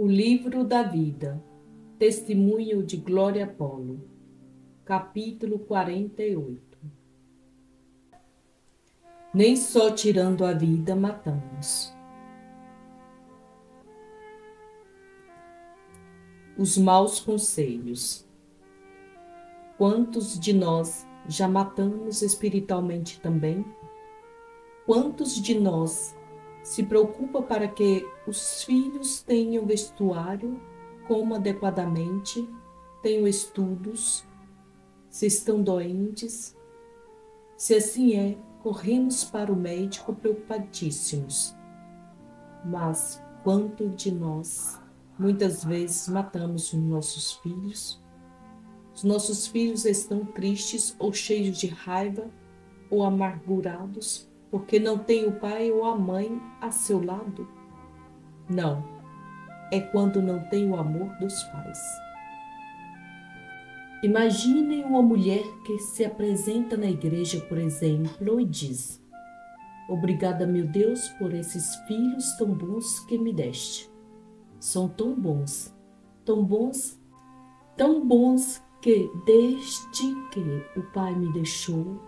O livro da vida, testemunho de Glória Polo, capítulo 48. Nem só tirando a vida matamos. Os maus conselhos. Quantos de nós já matamos espiritualmente também? Quantos de nós se preocupa para que os filhos tenham vestuário, comam adequadamente, tenham estudos, se estão doentes? Se assim é, corremos para o médico preocupadíssimos. Mas quanto de nós, muitas vezes, matamos os nossos filhos? Os nossos filhos estão tristes ou cheios de raiva ou amargurados porque não tem o pai ou a mãe a seu lado? Não, é quando não tem o amor dos pais. Imaginem uma mulher que se apresenta na igreja, por exemplo, e diz: "Obrigada, meu Deus, por esses filhos tão bons que me deste. São tão bons, tão bons, tão bons que, desde que o pai me deixou,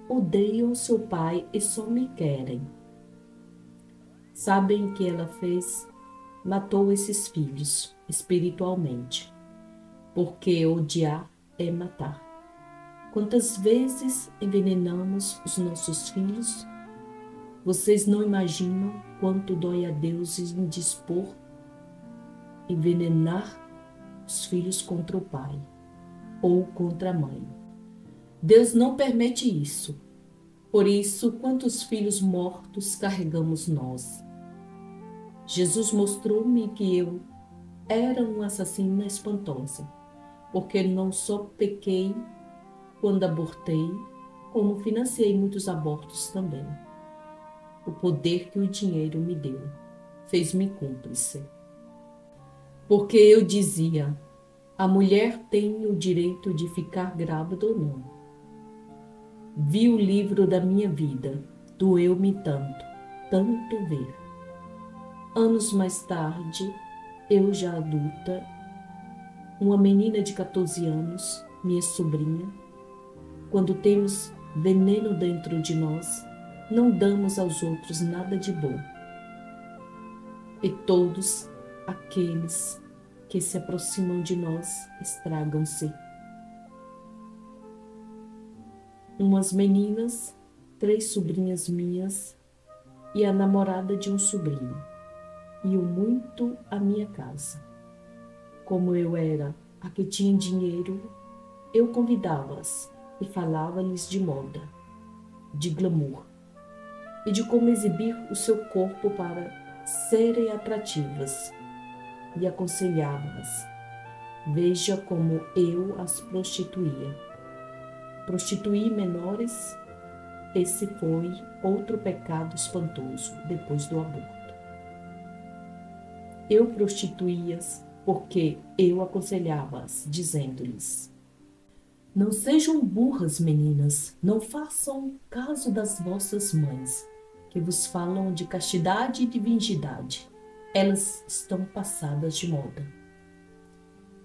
odeiam seu pai e só me querem." Sabem o que ela fez? Matou esses filhos espiritualmente, porque odiar é matar. Quantas vezes envenenamos os nossos filhos? Vocês não imaginam quanto dói a Deus em dispor envenenar os filhos contra o pai ou contra a mãe. Deus não permite isso. Por isso, quantos filhos mortos carregamos nós? Jesus mostrou-me que eu era uma assassina espantosa, porque não só pequei quando abortei, como financiei muitos abortos também. O poder que o dinheiro me deu fez-me cúmplice. Porque eu dizia: a mulher tem o direito de ficar grávida ou não. Vi o livro da minha vida, doeu-me tanto, tanto ver. Anos mais tarde, eu já adulta, uma menina de 14 anos, minha sobrinha, quando temos veneno dentro de nós, não damos aos outros nada de bom. E todos aqueles que se aproximam de nós estragam-se. Umas meninas, 3 sobrinhas minhas e a namorada de um sobrinho, iam muito à minha casa. Como eu era a que tinha dinheiro, eu convidava-as e falava-lhes de moda, de glamour e de como exibir o seu corpo para serem atrativas, e aconselhava-as: veja como eu as prostituía. Prostituir menores, esse foi outro pecado espantoso depois do aborto. Eu prostituía-as porque eu aconselhava-as, dizendo-lhes: não sejam burras, meninas, não façam caso das vossas mães, que vos falam de castidade e de virgindade. Elas estão passadas de moda.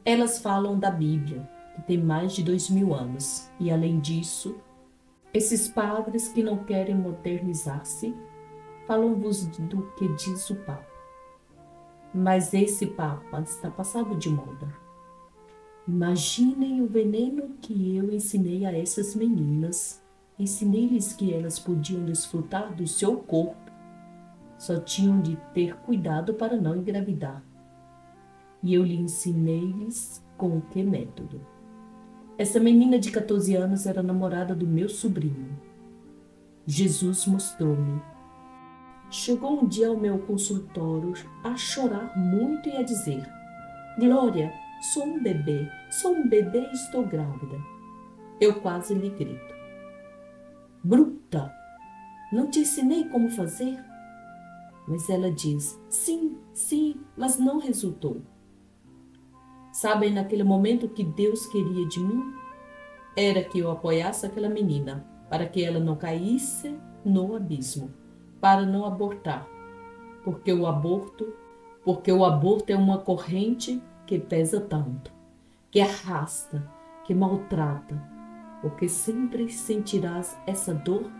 Elas falam da Bíblia, que tem mais de 2000 anos, e além disso, esses padres que não querem modernizar-se, falam-vos do que diz o Papa. Mas esse Papa está passado de moda. Imaginem o veneno que eu ensinei a essas meninas. Ensinei-lhes que elas podiam desfrutar do seu corpo, só tinham de ter cuidado para não engravidar. E eu lhe ensinei-lhes com que método? Essa menina de 14 anos era namorada do meu sobrinho. Jesus mostrou-me. Chegou um dia ao meu consultório a chorar muito e a dizer: Glória, sou um bebê e estou grávida. Eu quase lhe grito: bruta, não te ensinei como fazer? Mas ela diz: sim, mas não resultou. Sabem, naquele momento, o que Deus queria de mim? Era que eu apoiasse aquela menina, para que ela não caísse no abismo, para não abortar, porque o aborto porque o aborto é uma corrente que pesa tanto, que arrasta, que maltrata, porque sempre sentirás essa dor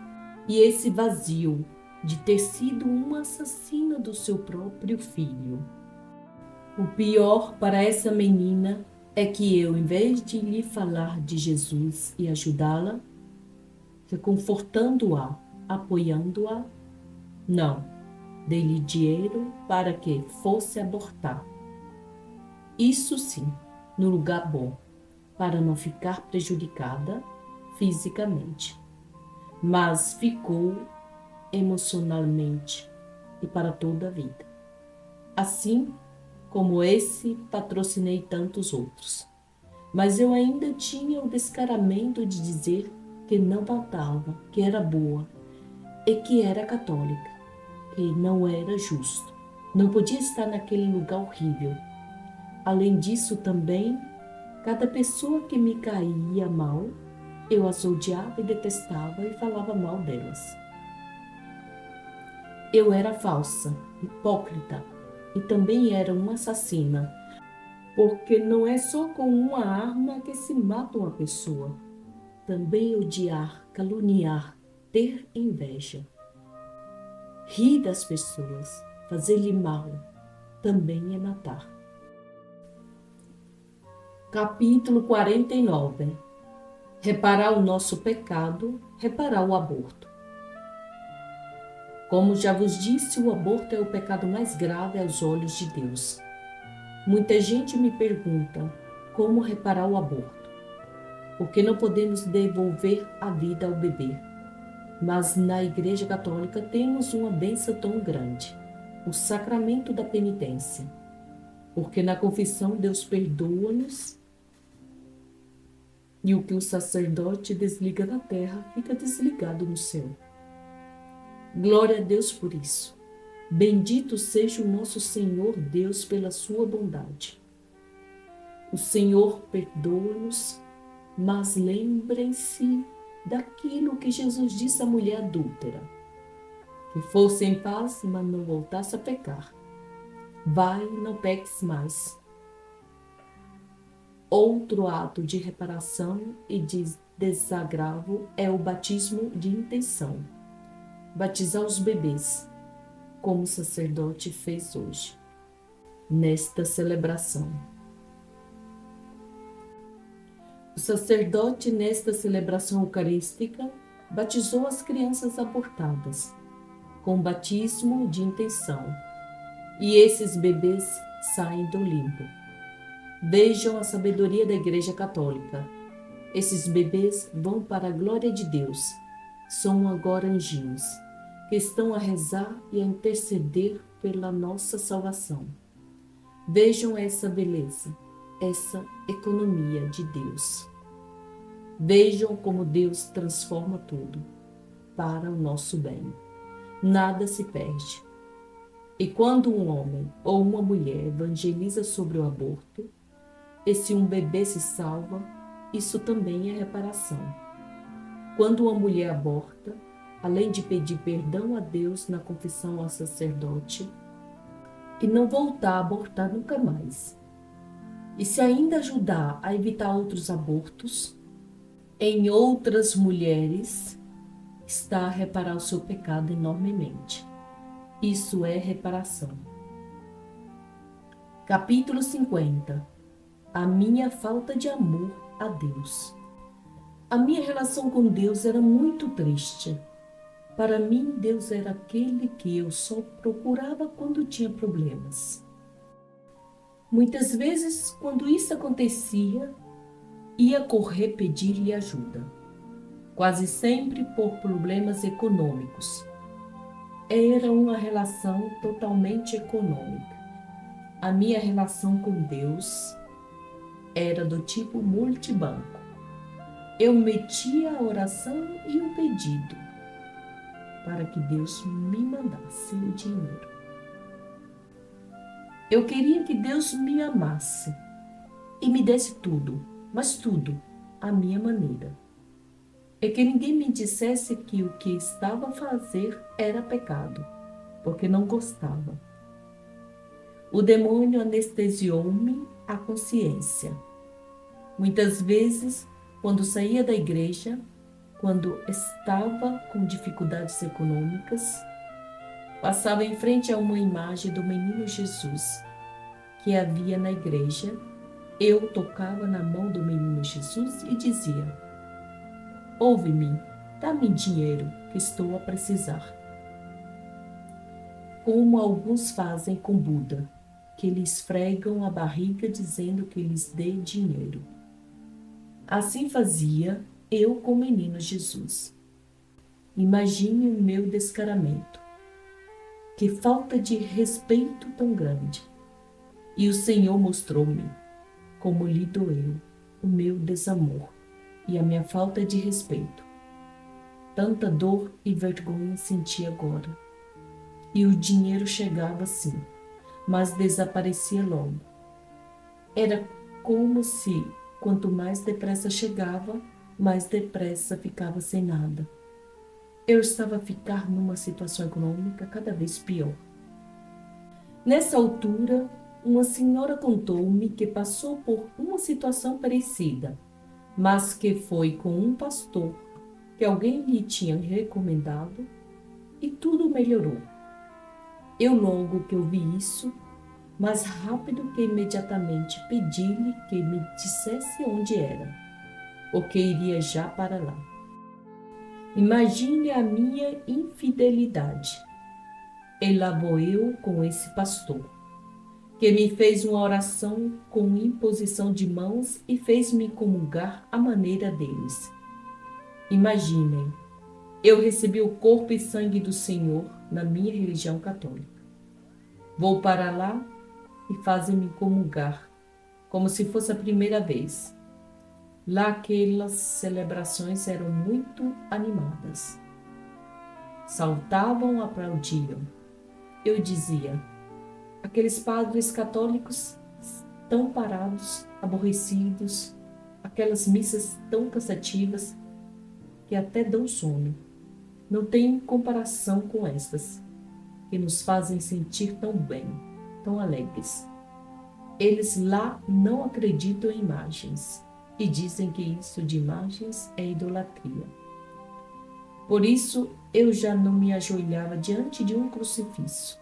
e esse vazio de ter sido uma assassina do seu próprio filho. O pior para essa menina é que eu, em vez de lhe falar de Jesus e ajudá-la, reconfortando-a, apoiando-a, não, dei-lhe dinheiro para que fosse abortar. Isso sim, no lugar bom, para não ficar prejudicada fisicamente, mas ficou emocionalmente e para toda a vida. Assim como esse, patrocinei tantos outros. Mas eu ainda tinha o descaramento de dizer que não matava, que era boa e que era católica, e não era justo. Não podia estar naquele lugar horrível. Além disso também, cada pessoa que me caía mal, eu as odiava e detestava e falava mal delas. Eu era falsa, hipócrita e também era uma assassina, porque não é só com uma arma que se mata uma pessoa. Também odiar, caluniar, ter inveja, rir das pessoas, fazer-lhe mal, também é matar. Capítulo 49. Reparar o nosso pecado, reparar o aborto. Como já vos disse, o aborto é o pecado mais grave aos olhos de Deus. Muita gente me pergunta como reparar o aborto, porque não podemos devolver a vida ao bebê. Mas na Igreja Católica temos uma bênção tão grande, o sacramento da penitência, porque na confissão Deus perdoa-nos e o que o sacerdote desliga na terra fica desligado no céu. Glória a Deus por isso. Bendito seja o nosso Senhor Deus pela sua bondade. O Senhor perdoa-nos, mas lembrem-se daquilo que Jesus disse à mulher adúltera, que fosse em paz, mas não voltasse a pecar. Vai, não peques mais. Outro ato de reparação e de desagravo é o batismo de intenção. Batizar os bebês, como o sacerdote fez hoje, nesta celebração. O sacerdote, nesta celebração eucarística, batizou as crianças abortadas, com batismo de intenção, e esses bebês saem do limbo. Vejam a sabedoria da Igreja Católica. Esses bebês vão para a glória de Deus. São agora anjinhos, que estão a rezar e a interceder pela nossa salvação. Vejam essa beleza, essa economia de Deus. Vejam como Deus transforma tudo para o nosso bem. Nada se perde. E quando um homem ou uma mulher evangeliza sobre o aborto, e se um bebê se salva, isso também é reparação. Quando uma mulher aborta, além de pedir perdão a Deus na confissão ao sacerdote, e não voltar a abortar nunca mais, e se ainda ajudar a evitar outros abortos, em outras mulheres, está a reparar o seu pecado enormemente. Isso é reparação. Capítulo 50. A minha falta de amor a Deus. A minha relação com Deus era muito triste. Para mim, Deus era aquele que eu só procurava quando tinha problemas. Muitas vezes, quando isso acontecia, ia correr pedir-lhe ajuda. Quase sempre por problemas econômicos. Era uma relação totalmente econômica. A minha relação com Deus era do tipo multibanco. Eu metia a oração e o pedido para que Deus me mandasse o dinheiro. Eu queria que Deus me amasse e me desse tudo, mas tudo à minha maneira. E que ninguém me dissesse que o que estava a fazer era pecado, porque não gostava. O demônio anestesiou-me a consciência. Muitas vezes, quando saía da igreja, quando estava com dificuldades econômicas, passava em frente a uma imagem do menino Jesus que havia na igreja. Eu tocava na mão do menino Jesus e dizia: ouve-me, dá-me dinheiro que estou a precisar. Como alguns fazem com Buda, que lhe esfregam a barriga dizendo que lhes dê dinheiro. Assim fazia eu com o menino Jesus. Imagine o meu descaramento. Que falta de respeito tão grande. E o Senhor mostrou-me como lhe doeu o meu desamor e a minha falta de respeito. Tanta dor e vergonha senti agora. E o dinheiro chegava sim, mas desaparecia logo. Era como se, quanto mais depressa chegava, mais depressa ficava sem nada. Eu estava a ficar numa situação econômica cada vez pior. Nessa altura, uma senhora contou-me que passou por uma situação parecida, mas que foi com um pastor que alguém lhe tinha recomendado e tudo melhorou. Eu logo que ouvi isso, mais rápido que imediatamente pedi-lhe que me dissesse onde era, porque iria já para lá. Imagine a minha infidelidade. E lá vou eu com esse pastor, que me fez uma oração com imposição de mãos e fez-me comungar à maneira deles. Imaginem, eu recebi o corpo e sangue do Senhor na minha religião católica. Vou para lá e fazem-me comungar, como se fosse a primeira vez. Lá aquelas celebrações eram muito animadas. Saltavam, aplaudiam. Eu dizia: aqueles padres católicos tão parados, aborrecidos, aquelas missas tão cansativas que até dão sono, não tem comparação com estas, que nos fazem sentir tão bem, tão alegres. Eles lá não acreditam em imagens e dizem que isso de imagens é idolatria. Por isso, eu já não me ajoelhava diante de um crucifixo,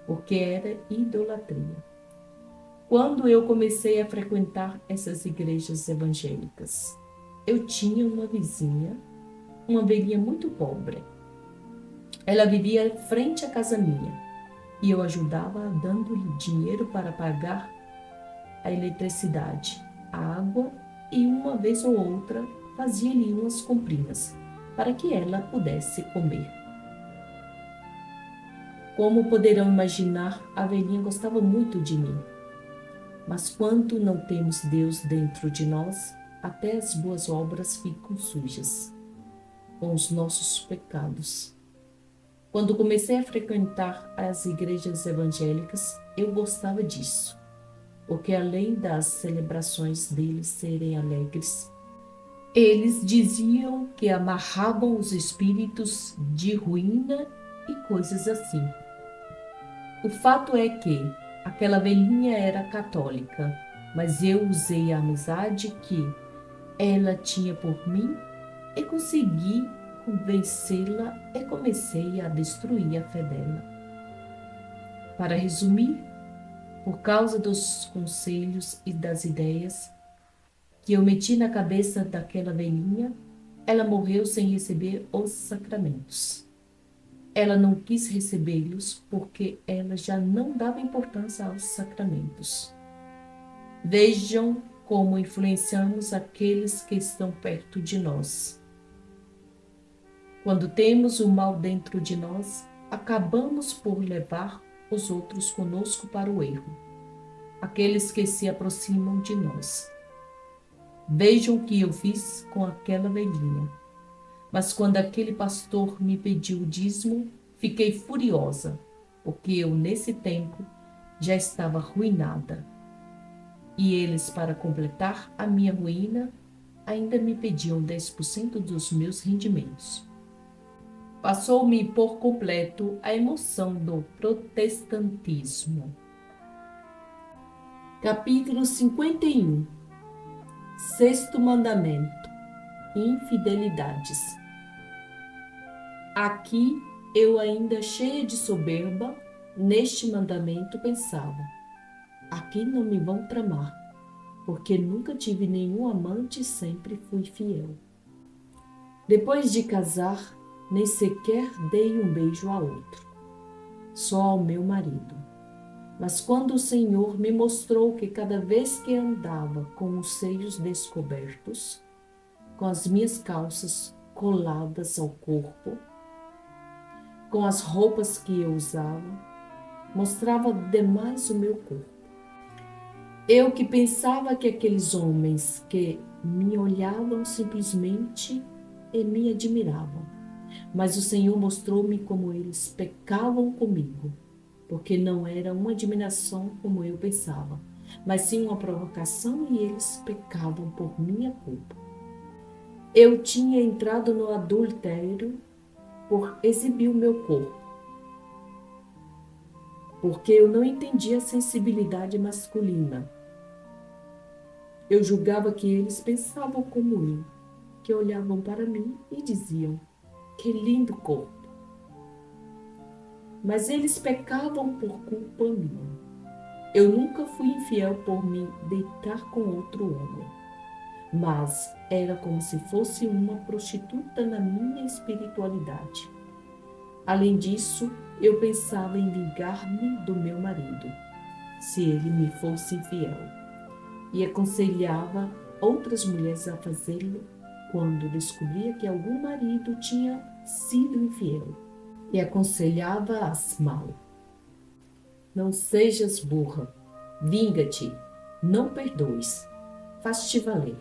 porque era idolatria. Quando eu comecei a frequentar essas igrejas evangélicas, eu tinha uma vizinha, uma velhinha muito pobre. Ela vivia frente à casa minha e eu ajudava dando-lhe dinheiro para pagar a eletricidade, a água e uma vez ou outra fazia-lhe umas comprinhas para que ela pudesse comer. Como poderão imaginar, a velhinha gostava muito de mim. Mas quando não temos Deus dentro de nós, até as boas obras ficam sujas com os nossos pecados. Quando comecei a frequentar as igrejas evangélicas, eu gostava disso, porque além das celebrações deles serem alegres, eles diziam que amarravam os espíritos de ruína e coisas assim. O fato é que aquela velhinha era católica, mas eu usei a amizade que ela tinha por mim e consegui convencê-la e comecei a destruir a fé dela. Para resumir, por causa dos conselhos e das ideias que eu meti na cabeça daquela velhinha, ela morreu sem receber os sacramentos. Ela não quis recebê-los porque ela já não dava importância aos sacramentos. Vejam como influenciamos aqueles que estão perto de nós. Quando temos o mal dentro de nós, acabamos por levar os outros conosco para o erro, aqueles que se aproximam de nós. Vejam o que eu fiz com aquela velhinha. Mas quando aquele pastor me pediu o dízimo, fiquei furiosa, porque eu, nesse tempo, já estava arruinada. E eles, para completar a minha ruína, ainda me pediam 10% dos meus rendimentos. Passou-me por completo a emoção do protestantismo. Capítulo 51. Sexto mandamento: infidelidades. Aqui eu, ainda cheia de soberba, neste mandamento pensava: aqui não me vão tramar, porque nunca tive nenhum amante e sempre fui fiel. Depois de casar, nem sequer dei um beijo a outro, só ao meu marido. Mas quando o Senhor me mostrou que cada vez que andava com os seios descobertos, com as minhas calças coladas ao corpo, com as roupas que eu usava, mostrava demais o meu corpo. Eu que pensava que aqueles homens que me olhavam simplesmente e me admiravam, mas o Senhor mostrou-me como eles pecavam comigo, porque não era uma admiração como eu pensava, mas sim uma provocação, e eles pecavam por minha culpa. Eu tinha entrado no adultério por exibir o meu corpo, porque eu não entendia a sensibilidade masculina. Eu julgava que eles pensavam como eu, que olhavam para mim e diziam: que lindo corpo. Mas eles pecavam por culpa minha. Eu nunca fui infiel por me deitar com outro homem, mas era como se fosse uma prostituta na minha espiritualidade. Além disso, eu pensava em vingar-me do meu marido, se ele me fosse infiel, e aconselhava outras mulheres a fazê-lo quando descobria que algum marido tinha sido infiel, e aconselhava-as mal. Não sejas burra, vinga-te, não perdoes, faz-te valer.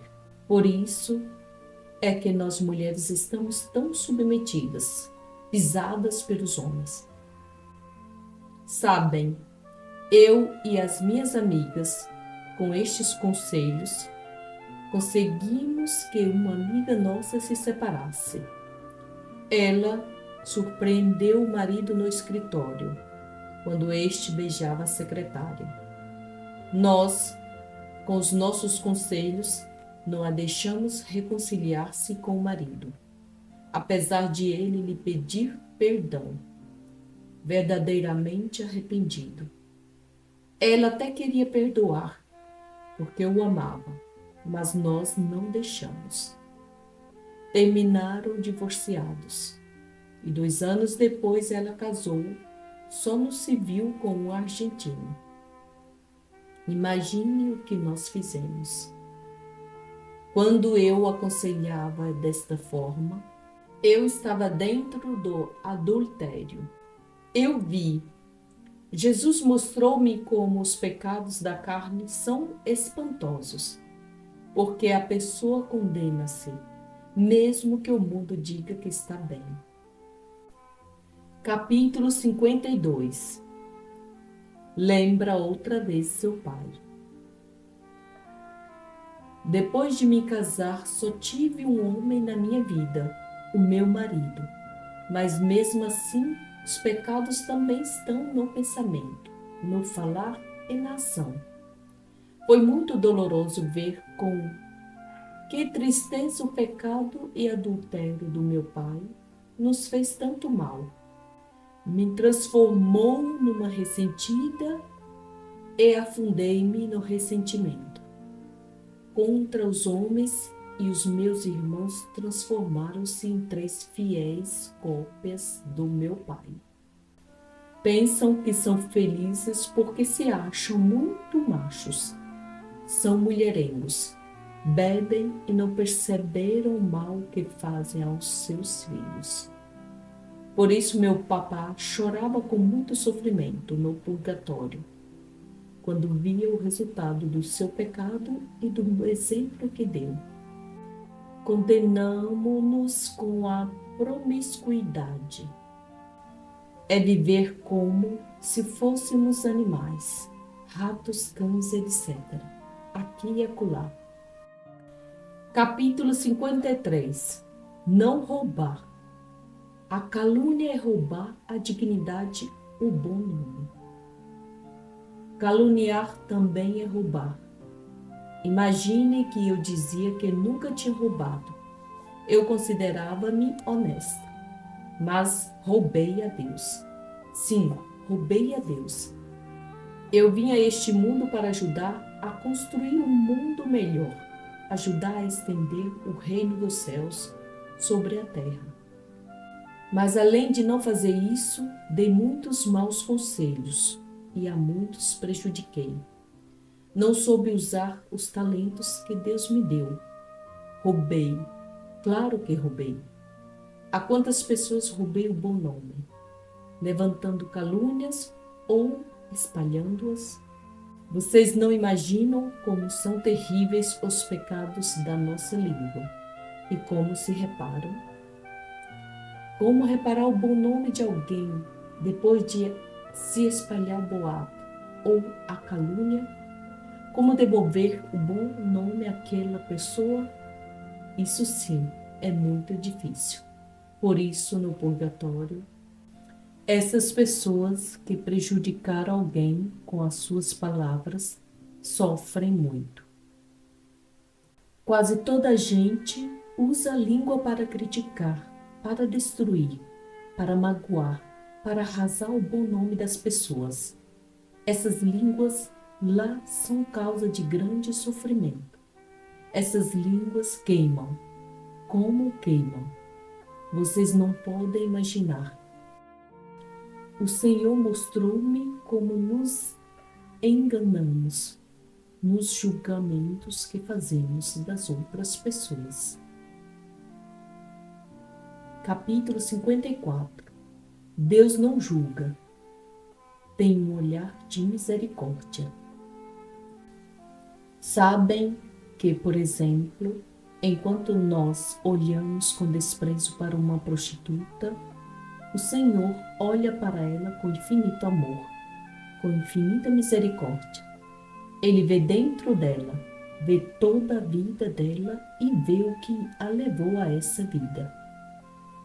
Por isso é que nós mulheres estamos tão submetidas, pisadas pelos homens. Sabem, eu e as minhas amigas, com estes conselhos, conseguimos que uma amiga nossa se separasse. Ela surpreendeu o marido no escritório, quando este beijava a secretária. Nós, com os nossos conselhos, não a deixamos reconciliar-se com o marido, apesar de ele lhe pedir perdão, verdadeiramente arrependido. Ela até queria perdoar, porque o amava, mas nós não deixamos. Terminaram divorciados, e 2 anos depois ela casou, só no civil, com um argentino. Imagine o que nós fizemos. Quando eu aconselhava desta forma, eu estava dentro do adultério. Eu vi. Jesus mostrou-me como os pecados da carne são espantosos, porque a pessoa condena-se, mesmo que o mundo diga que está bem. Capítulo 52. Lembra outra vez seu pai. Depois de me casar, só tive um homem na minha vida, o meu marido. Mas mesmo assim, os pecados também estão no pensamento, no falar e na ação. Foi muito doloroso ver com que tristeza o pecado e adultério do meu pai nos fez tanto mal. Me transformou numa ressentida e afundei-me no ressentimento contra os homens, e os meus irmãos transformaram-se em 3 fiéis cópias do meu pai. Pensam que são felizes porque se acham muito machos. São mulherengos, bebem e não perceberam o mal que fazem aos seus filhos. Por isso meu papá chorava com muito sofrimento no purgatório, quando via o resultado do seu pecado e do exemplo que deu. Condenamo-nos com a promiscuidade. É viver como se fôssemos animais, ratos, cães, etc., aqui e acolá. Capítulo 53. Não roubar. A calúnia é roubar a dignidade, o bom nome. Caluniar também é roubar. Imagine que eu dizia que nunca tinha roubado. Eu considerava-me honesta, mas roubei a Deus. Sim, roubei a Deus. Eu vim a este mundo para ajudar a construir um mundo melhor, ajudar a estender o reino dos céus sobre a terra. Mas além de não fazer isso, dei muitos maus conselhos e a muitos prejudiquei. Não soube usar os talentos que Deus me deu. Roubei, claro que roubei. A quantas pessoas roubei o bom nome, levantando calúnias ou espalhando-as? Vocês não imaginam como são terríveis os pecados da nossa língua e como se reparam. Como reparar o bom nome de alguém depois de se espalhar o boato ou a calúnia? Como devolver o bom nome àquela pessoa? Isso sim é muito difícil. Por isso, no purgatório, essas pessoas que prejudicaram alguém com as suas palavras sofrem muito. Quase toda a gente usa a língua para criticar, para destruir, para magoar, para arrasar o bom nome das pessoas. Essas línguas lá são causa de grande sofrimento. Essas línguas queimam. Como queimam? Vocês não podem imaginar. O Senhor mostrou-me como nos enganamos nos julgamentos que fazemos das outras pessoas. Capítulo 54. Deus não julga. Tem um olhar de misericórdia. Sabem que, por exemplo, enquanto nós olhamos com desprezo para uma prostituta, o Senhor olha para ela com infinito amor, com infinita misericórdia. Ele vê dentro dela, vê toda a vida dela e vê o que a levou a essa vida.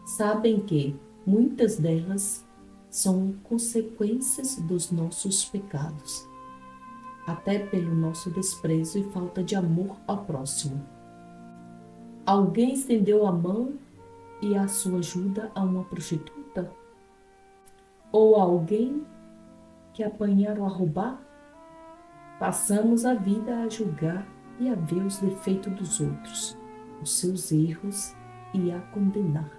Sabem que muitas delas são consequências dos nossos pecados, até pelo nosso desprezo e falta de amor ao próximo. Alguém estendeu a mão e a sua ajuda a uma prostituta? Ou a alguém que apanharam a roubar? Passamos a vida a julgar e a ver os defeitos dos outros, os seus erros e a condenar.